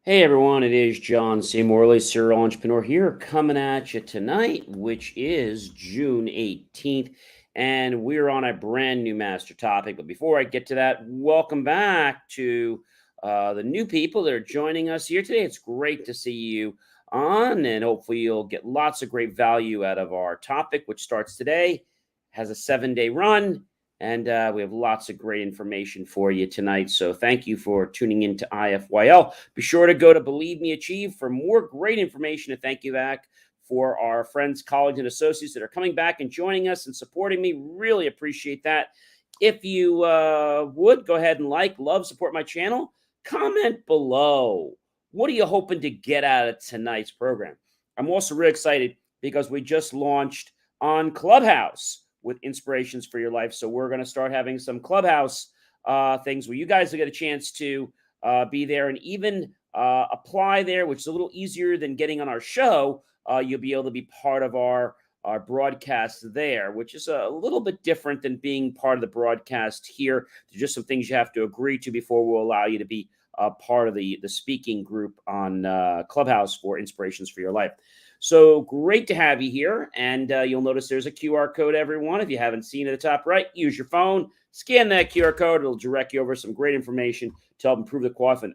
Hey everyone, it is John C. Morley, serial entrepreneur here, coming at you tonight, which is June 18th, and we're on a brand new master topic. But before I get to that, welcome back to the new people that are joining us here today. It's great to see you on, and hopefully you'll get lots of great value out of our topic, which starts today, has a 7-day run. And we have lots of great information for you tonight. So thank you for tuning in to IFYL. Be sure to go to Believe Me Achieve for more great information. And thank you back for our friends, colleagues, and associates that are coming back and joining us and supporting me. Really appreciate that. If you would, go ahead and love, support my channel. Comment below. What are you hoping to get out of tonight's program? I'm also really excited because we just launched on Clubhouse with Inspirations for Your Life. So we're going to start having some Clubhouse things where you guys will get a chance to be there and even apply there, which is a little easier than getting on our show. You'll be able to be part of our broadcast there, which is a little bit different than being part of the broadcast here. There's just some things you have to agree to before we'll allow you to be part of the speaking group on Clubhouse for Inspirations for Your Life. So great to have you here. And you'll notice there's a QR code, everyone. If you haven't seen it at the top right, use your phone, scan that QR code. It'll direct you over some great information to help improve the quality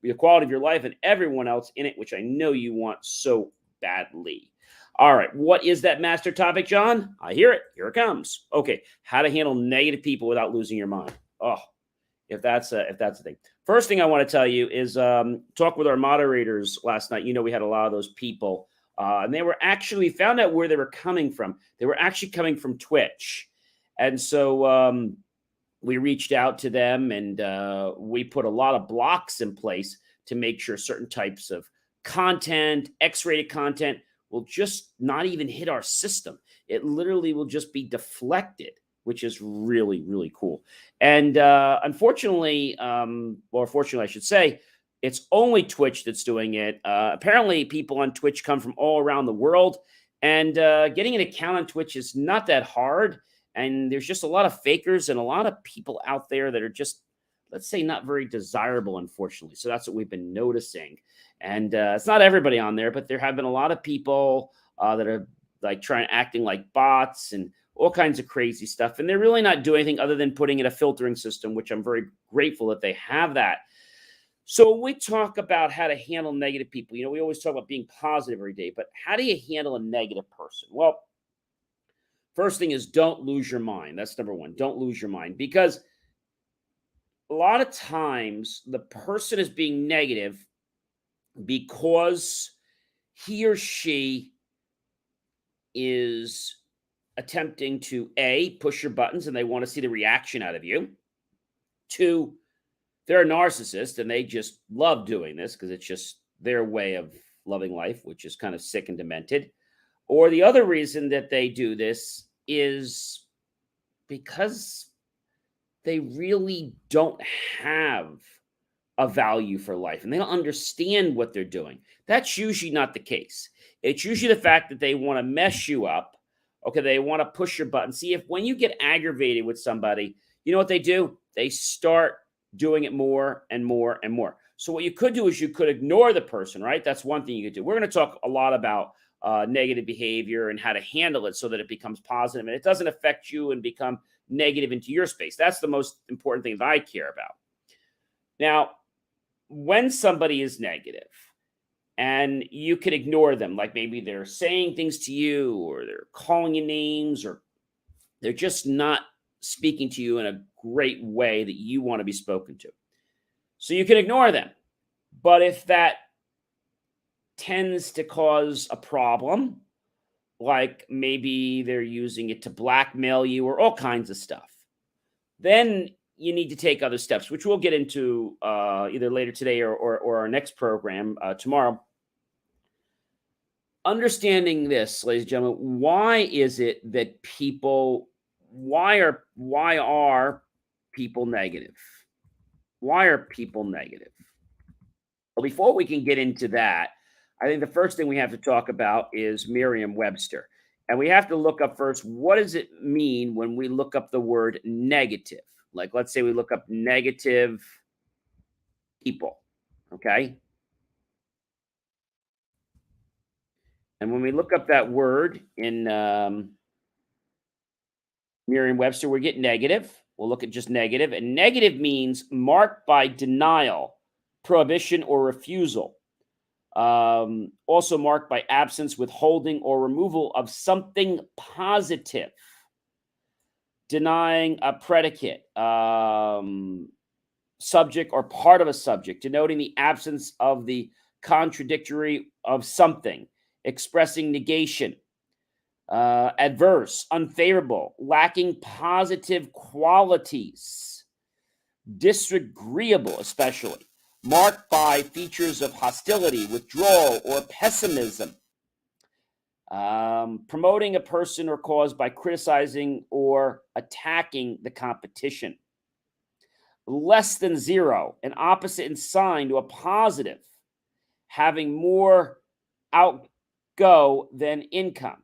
of your life and everyone else in it, which I know you want so badly. All right. What is that master topic, John? I hear it. Here it comes. Okay. How to handle negative people without losing your mind. Oh, if that's a thing. First thing I want to tell you is talk with our moderators last night. You know, we had a lot of those people. And they were actually found out where they were coming from. They were actually coming from Twitch. And so we reached out to them and we put a lot of blocks in place to make sure certain types of content, X-rated content, will just not even hit our system. It literally will just be deflected, which is really, really cool. And unfortunately, or fortunately, I should say, it's only Twitch that's doing it. Apparently, people on Twitch come from all around the world, and getting an account on Twitch is not that hard. And there's just a lot of fakers and a lot of people out there that are just, let's say, not very desirable, unfortunately. So that's what we've been noticing. And it's not everybody on there, but there have been a lot of people that are like acting like bots and all kinds of crazy stuff. And they're really not doing anything other than putting in a filtering system, which I'm very grateful that they have that. So when we talk about how to handle negative people, you know, we always talk about being positive every day, but how do you handle a negative person? Well, first thing is don't lose your mind. That's number one. Don't lose your mind because a lot of times the person is being negative because he or she is attempting to A, push your buttons and they want to see the reaction out of you. Two, they're a narcissist and they just love doing this because it's just their way of loving life, which is kind of sick and demented. Or the other reason that they do this is because they really don't have a value for life and they don't understand what they're doing. That's usually not the case. It's usually the fact that they want to mess you up. Okay, they want to push your button. See, if when you get aggravated with somebody, you know what they do? They start doing it more and more and more. So what you could do is you could ignore the person, right? That's one thing you could do. We're going to talk a lot about negative behavior and how to handle it so that it becomes positive and it doesn't affect you and become negative into your space. That's the most important thing that I care about. Now, when somebody is negative and you can ignore them, like maybe they're saying things to you or they're calling you names or they're just not speaking to you in a great way that you want to be spoken to. So you can ignore them. But if that tends to cause a problem, like maybe they're using it to blackmail you or all kinds of stuff, then you need to take other steps, which we'll get into either later today or our next program tomorrow. Understanding this, ladies and gentlemen, why is it that why are people negative? Why are people negative? Well, before we can get into that, I think the first thing we have to talk about is Merriam-Webster. And we have to look up first, what does it mean when we look up the word negative? Like, let's say we look up negative people, okay? And when we look up that word in Merriam-Webster, we get negative. We'll look at just negative. And negative means marked by denial, prohibition, or refusal. Also marked by absence, withholding, or removal of something positive. Denying a predicate, subject, or part of a subject, denoting the absence of the contradictory of something, expressing negation. Adverse, unfavorable, lacking positive qualities, disagreeable, especially, marked by features of hostility, withdrawal, or pessimism. Promoting a person or cause by criticizing or attacking the competition. Less than zero, an opposite in sign to a positive, having more outgo than income.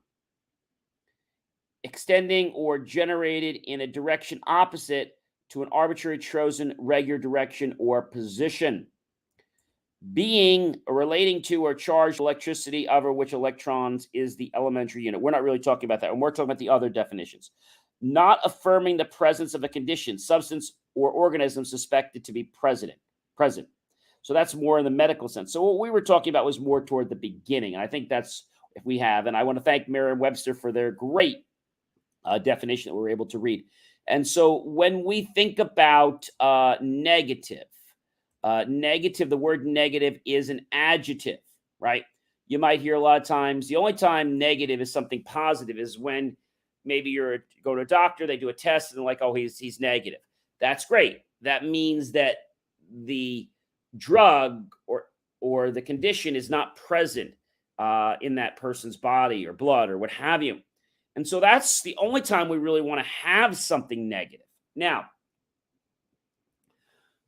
Extending or generated in a direction opposite to an arbitrary chosen regular direction or position. Being, relating to, or charged electricity over which electrons is the elementary unit. We're not really talking about that. And we're talking about the other definitions. Not affirming the presence of a condition, substance, or organism suspected to be present. So that's more in the medical sense. So what we were talking about was more toward the beginning. And I think that's if we have. And I want to thank Merriam-Webster for their great definition that we were able to read. And so when we think about negative, the word negative is an adjective, right? You might hear a lot of times, the only time negative is something positive is when maybe you go to a doctor, they do a test, and they're like, oh, he's negative. That's great. That means that the drug or the condition is not present in that person's body or blood or what have you. And so that's the only time we really want to have something negative. Now,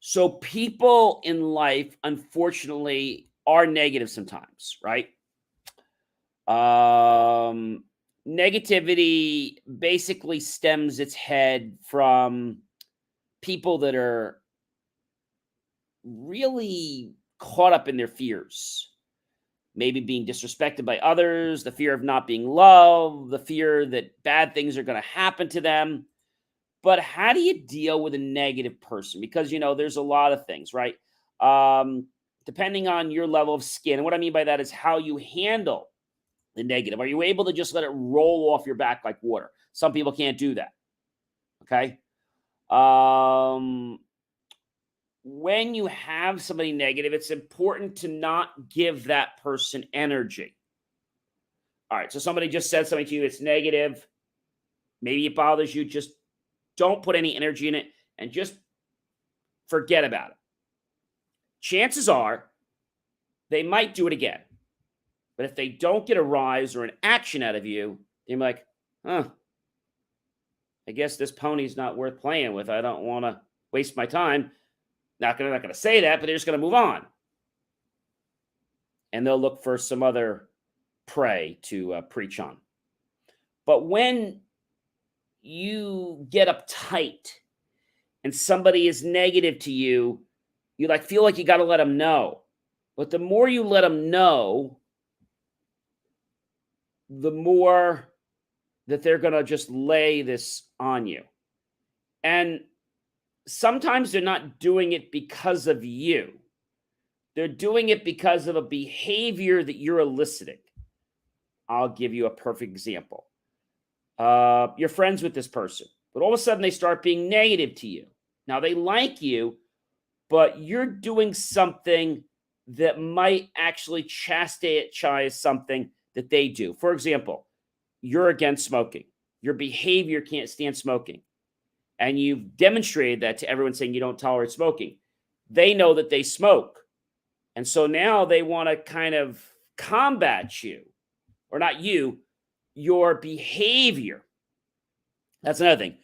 so people in life, unfortunately, are negative sometimes, right? Negativity basically stems its head from people that are really caught up in their fears. Maybe being disrespected by others, the fear of not being loved, the fear that bad things are going to happen to them. But how do you deal with a negative person? Because, there's a lot of things, right? Depending on your level of skin. And what I mean by that is how you handle the negative. Are you able to just let it roll off your back like water? Some people can't do that. Okay. When you have somebody negative, it's important to not give that person energy. All right. So somebody just said something to you. It's negative. Maybe it bothers you. Just don't put any energy in it and just forget about it. Chances are they might do it again. But if they don't get a rise or an action out of you, they're like, I guess this pony's not worth playing with. I don't want to waste my time. Not going to say that, but they're just going to move on. And they'll look for some other prey to preach on. But when you get uptight and somebody is negative to you, you feel like you got to let them know. But the more you let them know, the more that they're going to just lay this on you. And sometimes they're not doing it because of you. They're doing it because of a behavior that you're eliciting. I'll give you a perfect example. You're friends with this person, but all of a sudden they start being negative to you. Now they like you, but you're doing something that might actually chastise something that they do. For example, you're against smoking. Your behavior can't stand smoking. And you've demonstrated that to everyone, saying you don't tolerate smoking. They know that they smoke. And so now they want to kind of combat you, or not you, your behavior. That's another thing.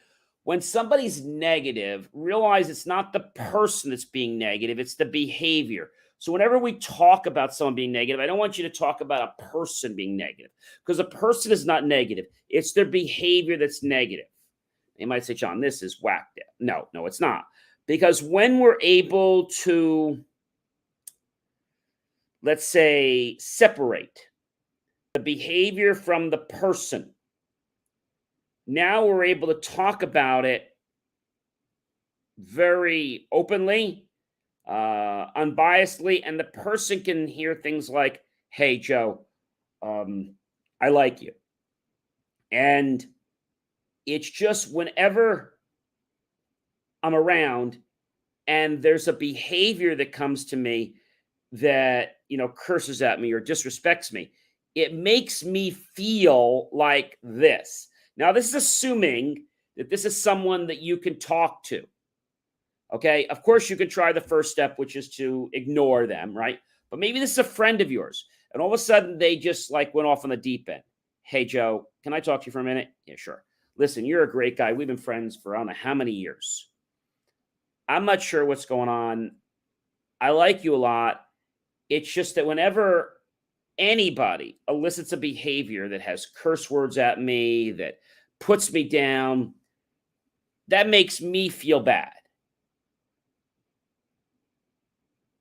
When somebody's negative, realize it's not the person that's being negative, it's the behavior. So whenever we talk about someone being negative, I don't want you to talk about a person being negative, because a person is not negative. It's their behavior that's negative. You might say, John, this is whacked out. No, it's not. Because when we're able to, let's say, separate the behavior from the person. Now we're able to talk about it very openly, unbiasedly, and the person can hear things like, "Hey, Joe, I like you." And it's just whenever I'm around and there's a behavior that comes to me that, curses at me or disrespects me, it makes me feel like this. Now, this is assuming that this is someone that you can talk to. Okay. Of course, you can try the first step, which is to ignore them, right? But maybe this is a friend of yours, and all of a sudden they just like went off on the deep end. "Hey, Joe, can I talk to you for a minute?" "Yeah, sure." "Listen, you're a great guy. We've been friends for I don't know how many years. I'm not sure what's going on. I like you a lot. It's just that whenever anybody elicits a behavior that has curse words at me, that puts me down, that makes me feel bad."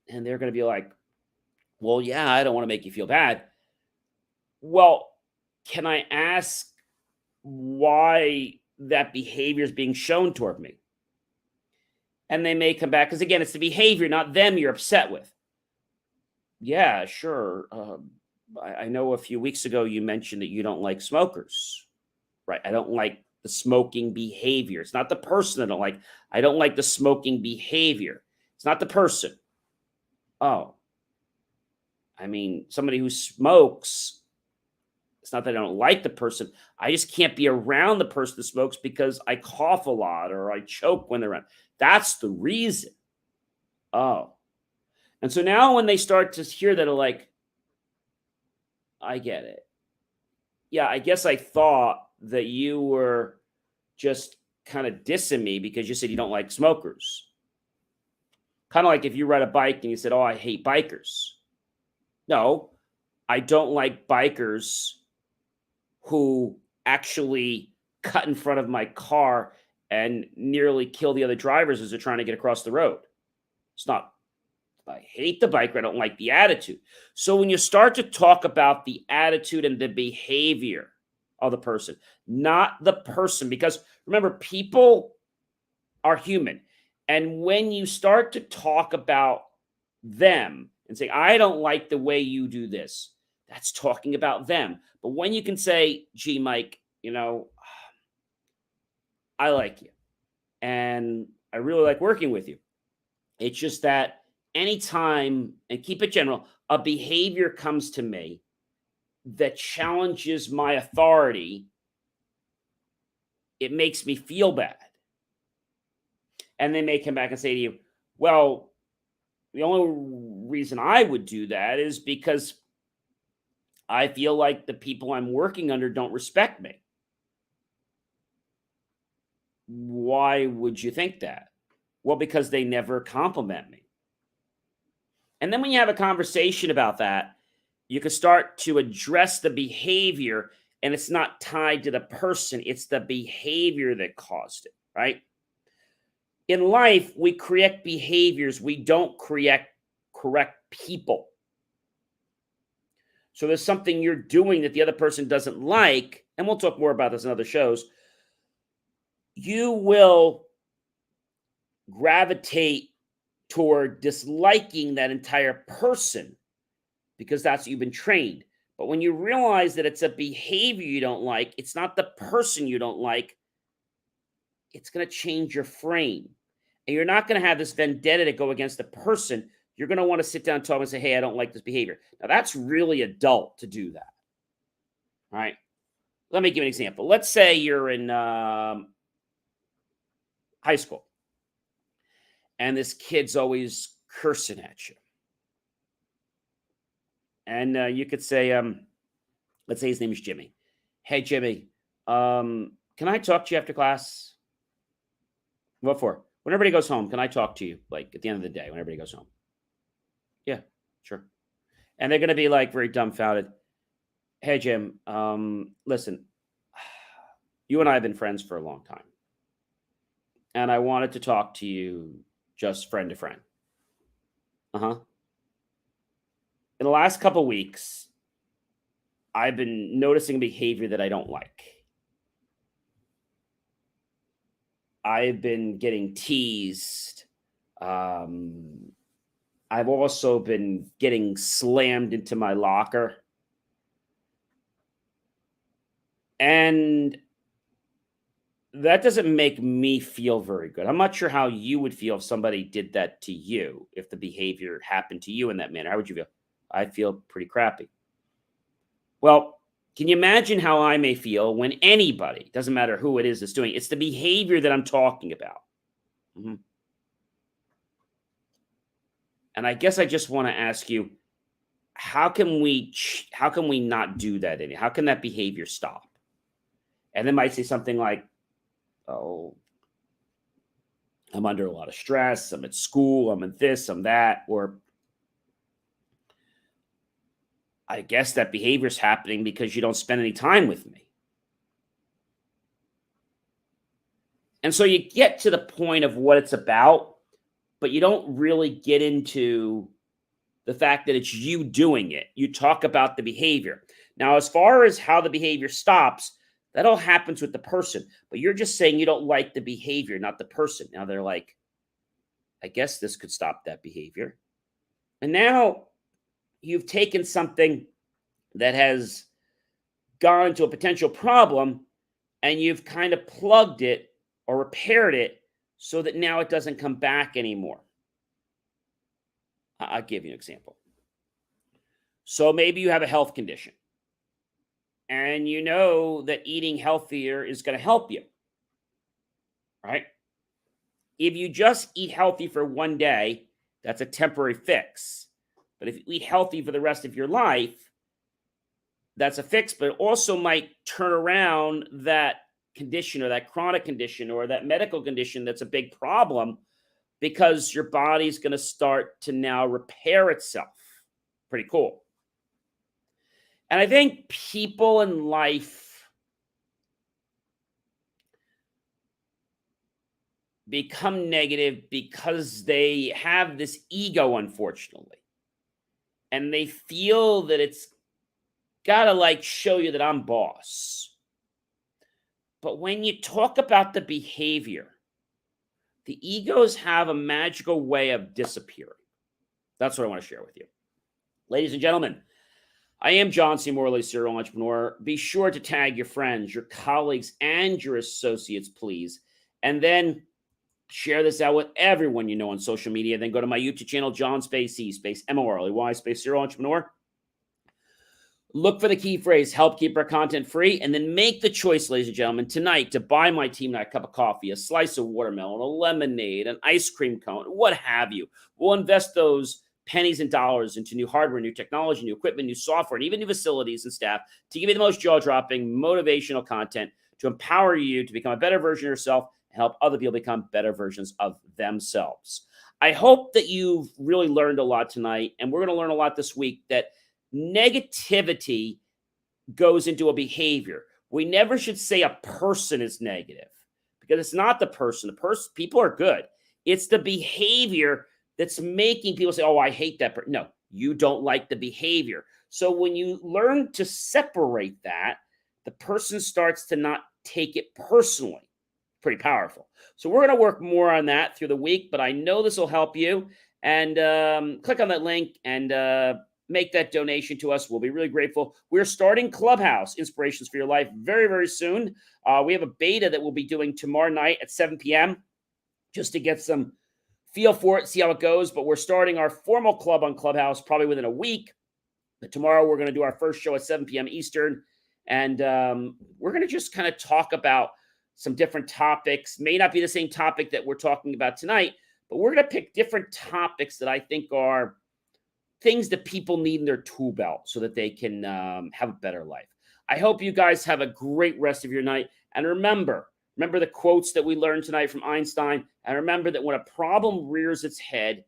And they're going to be like, "Well, yeah, I don't want to make you feel bad." "Well, can I ask why that behavior is being shown toward me?" And they may come back, because again, it's the behavior, not them, you're upset with. "Yeah, sure. I know a few weeks ago you mentioned that you don't like smokers." "Right. I don't like the smoking behavior. It's not the person I don't like. I don't like the smoking behavior. It's not the person." "Oh, I mean, somebody who smokes, it's not that I don't like the person. I just can't be around the person that smokes because I cough a lot or I choke when they're around. That's the reason." "Oh." And so now when they start to hear that, are like, "I get it. Yeah, I guess I thought that you were just kind of dissing me because you said you don't like smokers." Kind of like if you ride a bike and you said, "Oh, I hate bikers." No, I don't like bikers who actually cut in front of my car and nearly kill the other drivers as they're trying to get across the road. It's not, I hate the biker, I don't like the attitude. So when you start to talk about the attitude and the behavior of the person, not the person, because remember, people are human. And when you start to talk about them and say, "I don't like the way you do this," that's talking about them. But when you can say, "Gee, Mike, I like you and I really like working with you. It's just that anytime," and keep it general, "a behavior comes to me that challenges my authority, it makes me feel bad." And they may come back and say to you, "Well, the only reason I would do that is because I feel like the people I'm working under don't respect me." "Why would you think that?" "Well, because they never compliment me." And then when you have a conversation about that, you can start to address the behavior, and it's not tied to the person, it's the behavior that caused it, right? In life, we correct behaviors, we don't correct people. So there's something you're doing that the other person doesn't like, and we'll talk more about this in other shows. You will gravitate toward disliking that entire person because that's what you've been trained. But when you realize that it's a behavior you don't like, it's not the person you don't like, it's going to change your frame. And you're not going to have this vendetta to go against the person. You're going to want to sit down and talk and say, "Hey, I don't like this behavior." Now, that's really adult to do that. All right. Let me give an example. Let's say you're in high school and this kid's always cursing at you. And you could say, let's say his name is Jimmy. "Hey, Jimmy, can I talk to you after class?" "What for?" "When everybody goes home, can I talk to you? Like at the end of the day, when everybody goes home." "Yeah, sure." And they're going to be like very dumbfounded. "Hey, Jim, listen, you and I have been friends for a long time, and I wanted to talk to you just friend to friend." "Uh huh." "In the last couple weeks, I've been noticing behavior that I don't like. I've been getting teased. Um, I've also been getting slammed into my locker. And that doesn't make me feel very good. I'm not sure how you would feel if somebody did that to you, if the behavior happened to you in that manner. How would you feel? I feel pretty crappy. Well, can you imagine how I may feel when anybody, doesn't matter who it is that's doing it, it's the behavior that I'm talking about. Mhm. And I guess I just want to ask you, how can we not do that How can that behavior stop? And they might say something like, "Oh, I'm under a lot of stress. I'm at school. I'm at this. I'm that." Or I guess that behavior is happening because you don't spend any time with me. And so you get to the point of what it's about, but you don't really get into the fact that it's you doing it. You talk about the behavior. Now, as far as how the behavior stops, that all happens with the person, but you're just saying you don't like the behavior, not the person. Now they're like, I guess this could stop that behavior. And now you've taken something that has gone to a potential problem and you've kind of plugged it or repaired it so that now it doesn't come back anymore. I'll give you an example. So maybe you have a health condition and you know that eating healthier is going to help you, right? If you just eat healthy for one day, that's a temporary fix. But if you eat healthy for the rest of your life, that's a fix, but it also might turn around that condition or that chronic condition or that medical condition that's a big problem because your body's going to start to now repair itself. Pretty cool. And I think people in life become negative because they have this ego, unfortunately. And they feel that it's got to like show you that I'm boss. But when you talk about the behavior, the egos have a magical way of disappearing. That's what I want to share with you. Ladies and gentlemen, I am John C. Morley, serial entrepreneur. Be sure to tag your friends, your colleagues, and your associates, please. And then share this out with everyone you know on social media. Then go to my YouTube channel, John Space C Space Morley Space Serial Entrepreneur. Look for the key phrase, help keep our content free, and then make the choice, ladies and gentlemen, tonight to buy my team a cup of coffee, a slice of watermelon, a lemonade, an ice cream cone, what have you. We'll invest those pennies and dollars into new hardware, new technology, new equipment, new software, and even new facilities and staff to give you the most jaw-dropping, motivational content to empower you to become a better version of yourself and help other people become better versions of themselves. I hope that you've really learned a lot tonight, and we're going to learn a lot this week, that negativity goes into a behavior. We never should say a person is negative because it's not the person. People are good. It's the behavior that's making people say, "Oh, I hate that person." No, you don't like the behavior. So when you learn to separate that, the person starts to not take it personally. Pretty powerful. So we're going to work more on that through the week, but I know this will help you. And click on that link and make that donation to us. We'll be really grateful. We're starting Clubhouse Inspirations for Your Life very, very soon. We have a beta that we'll be doing tomorrow night at 7 p.m. just to get some feel for it, see how it goes. But we're starting our formal club on Clubhouse probably within a week. But tomorrow we're going to do our first show at 7 p.m. Eastern. And we're going to just kind of talk about some different topics. May not be the same topic that we're talking about tonight, but we're going to pick different topics that I think are things that people need in their tool belt so that they can have a better life. I hope you guys have a great rest of your night. And remember the quotes that we learned tonight from Einstein. And remember that when a problem rears its head,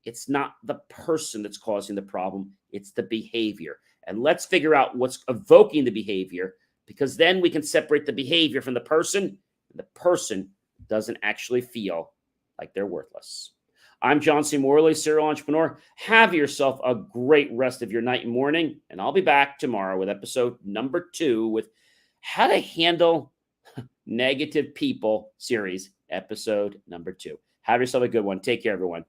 it's not the person that's causing the problem. It's the behavior. And let's figure out what's evoking the behavior, because then we can separate the behavior from the person. And the person doesn't actually feel like they're worthless. I'm John C. Morley, serial entrepreneur. Have yourself a great rest of your night and morning, and I'll be back tomorrow with episode number 2 with how to handle negative people series, episode number 2. Have yourself a good one. Take care, everyone.